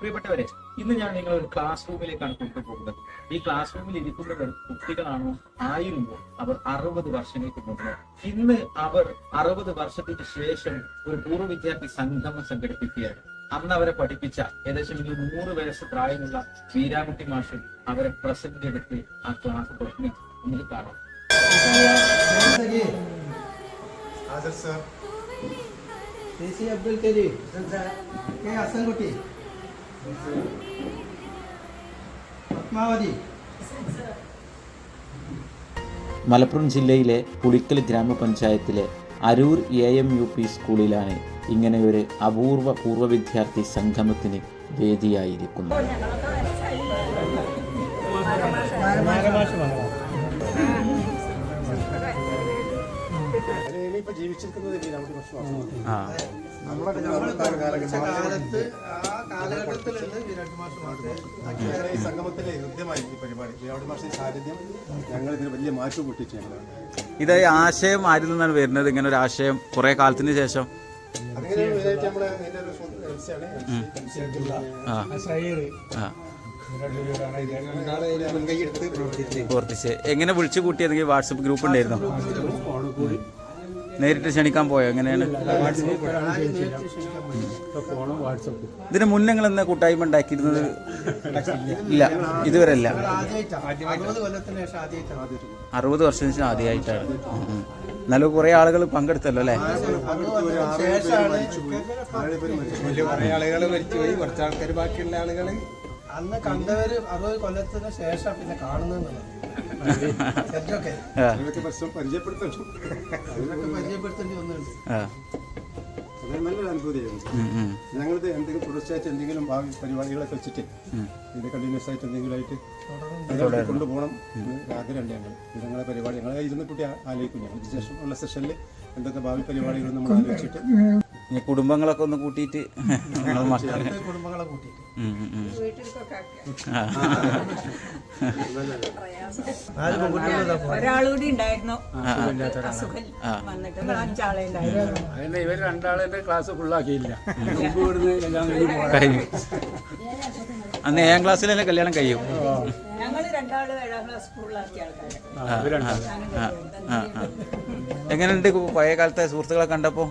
പ്രിയപ്പെട്ടവരെ, ഇന്ന് ഞാൻ നിങ്ങളെ ഒരു ക്ലാസ് റൂമിലേക്കാണ് കൊണ്ടുപോകുന്നത്. ഈ ക്ലാസ് റൂമിൽ ഇരിക്കുന്നത് കുട്ടികളാണോ ആയിരുന്നോ അവർ 60 വർഷങ്ങൾക്ക് മുമ്പ്. ഇന്ന് അവർ 60 വർഷത്തിന് ശേഷം ഒരു പൂർവ്വ വിദ്യാർത്ഥി സംഗമം സംഘടിപ്പിക്കുകയാണ്. അന്ന് അവരെ പഠിപ്പിച്ച ഏകദേശം 100 വയസ്സ് പ്രായമുള്ള വീരാകുട്ടി മാഷ് അവരെ പ്രസന്റ് എടുത്ത് ആ ക്ലാസ് തുടങ്ങി. നമുക്ക് കാണാം. അബ്ദുൽ കരീം, ഹസൻകുട്ടി, പത്മാവതി. മലപ്പുറം ജില്ലയിലെ പുളിക്കൽ ഗ്രാമപഞ്ചായത്തിലെ അരൂർ AMUP സ്കൂളിലാണ് ഇങ്ങനെയൊരു അപൂർവ പൂർവ്വ വിദ്യാർത്ഥി സംഗമത്തിന് വേദിയായിരിക്കുന്നത്. സംഗമത്തിലെ ഹൃദ്യമായിരിക്കും പരിപാടി. വിരാട് മാഷി സാന്നിധ്യം ഞങ്ങൾ ഇതിന് വലിയ മാറ്റം കൂട്ടിയിട്ട് ഇത് ആശയം ആരിൽ നിന്നാണ് വരുന്നത്? ഇങ്ങനെ ഒരു ആശയം കുറെ കാലത്തിന് ശേഷം പ്രവർത്തിച്ച് എങ്ങനെ വിളിച്ചു കൂട്ടിയതെങ്കിൽ വാട്സപ്പ് ഗ്രൂപ്പ് ഉണ്ടായിരുന്നു? നേരിട്ട് ക്ഷണിക്കാൻ പോയോ? എങ്ങനെയാണ്? ഇതിന് മുന്നേ നിങ്ങൾ എന്നാ കൂട്ടായ്മ ഉണ്ടാക്കിയിരുന്നത്? ഇല്ല, ഇതുവരെ അല്ല. 60 വർഷത്തിന് ശേഷം ആദ്യമായിട്ടാണ്. എന്നാലും കുറെ ആളുകൾ പങ്കെടുത്തല്ലോ അല്ലേ? കുറെ ആളുകൾ മരിച്ചുപോയി, കുറച്ച് ആൾക്കാർ ബാക്കിയുള്ള ആളുകൾ അന്ന് കണ്ടവര് 60 കൊല്ലത്തിന് ശേഷം പിന്നെ കാണുന്നത്. പരിചയപ്പെടുത്തേണ്ടി വന്നിട്ടുണ്ട്. നല്ലൊരു അനുഭൂതിയായിരുന്നു. ഞങ്ങളിത് എന്തെങ്കിലും തുടർച്ചയായിട്ട് എന്തെങ്കിലും ഭാവി പരിപാടികളൊക്കെ വെച്ചിട്ട് ഇത് കണ്ടിന്യൂസ് ആയിട്ട് എന്തെങ്കിലും ആയിട്ട് കൊണ്ടുപോകണം ആഗ്രഹമുണ്ട്. ഞങ്ങളെ പരിപാടി ഞങ്ങളെ ഇരുന്ന് കുട്ടി ആലോചിക്കും. ഇതിന് ശേഷം ഉള്ള സെഷനിൽ എന്തൊക്കെ ഭാവി പരിപാടികൾ നമ്മൾ ആലോചിച്ചിട്ട് കുടുംബങ്ങളൊക്കെ ഒന്ന് കൂട്ടിയിട്ട് കുടുംബങ്ങളെ കൂട്ടിയിട്ട് ഒരാളുകൂടി ഉണ്ടായിരുന്നു. ഇവർ രണ്ടാളെ ക്ലാസ് ഫുള്ളാക്കിയില്ല. അന്ന് 7ാം ക്ലാസ്സിൽ തന്നെ കല്യാണം കഴിയും. ഞങ്ങള് 2 7ാം ക്ലാസ് ഫുള്ളാക്കിയ ആൾക്കാർ. എങ്ങനെയുണ്ട് പഴയ കാലത്തെ സുഹൃത്തുക്കളെ കണ്ടപ്പോ?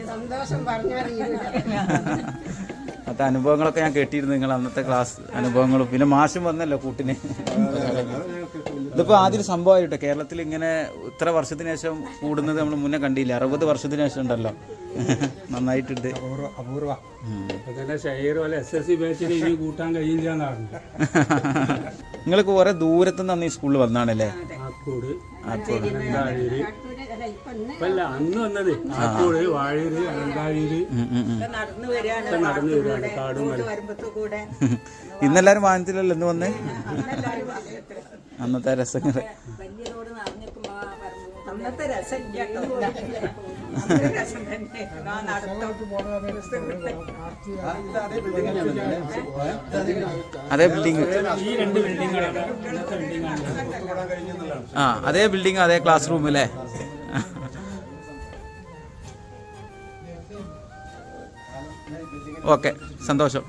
സന്തോഷം പറഞ്ഞറിയില്ല. അന്നത്തെ അനുഭവങ്ങളൊക്കെ ഞാൻ കേട്ടിരുന്നു, നിങ്ങൾ അന്നത്തെ ക്ലാസ് അനുഭവങ്ങളും. പിന്നെ മാഷും വന്നല്ലോ കൂട്ടിന്. ഇതിപ്പോ ആദ്യം സംഭവമായിട്ടോ കേരളത്തിൽ ഇങ്ങനെ ഇത്ര വർഷത്തിന് ശേഷം കൂടുന്നത് നമ്മൾ മുന്നേ കണ്ടില്ല. 60 വർഷത്തിന് ശേഷം ഉണ്ടല്ലോ. നന്നായിട്ടുണ്ട്. അപൂർവ ഷെയർ പോലെ SSC ബാച്ചിൽ ഇനി കൂട്ടാൻ കഴിയില്ല എന്നാണ്. നിങ്ങൾക്ക് കുറെ ദൂരത്തുനിന്ന് അന്ന് ഈ സ്കൂളിൽ വന്നാണല്ലേ? ആക്കോട്, ഇപ്പല്ല അന്ന് വന്നത് ആക്കോട്, വാഴൂര്, അനന്താഴൂര് നടന്നു വരികയാണ്. കാടും ഇന്നെല്ലാരും വാഹനത്തിലല്ലോ ഇന്ന് വന്നേ? അന്നത്തെ രസങ്ങൾ അന്നത്തെ രസം അതേ ബിൽഡിംഗ്, അതേ ബിൽഡിംഗ്, അതേ ക്ലാസ് റൂം അല്ലേ? ഓക്കെ, സന്തോഷം.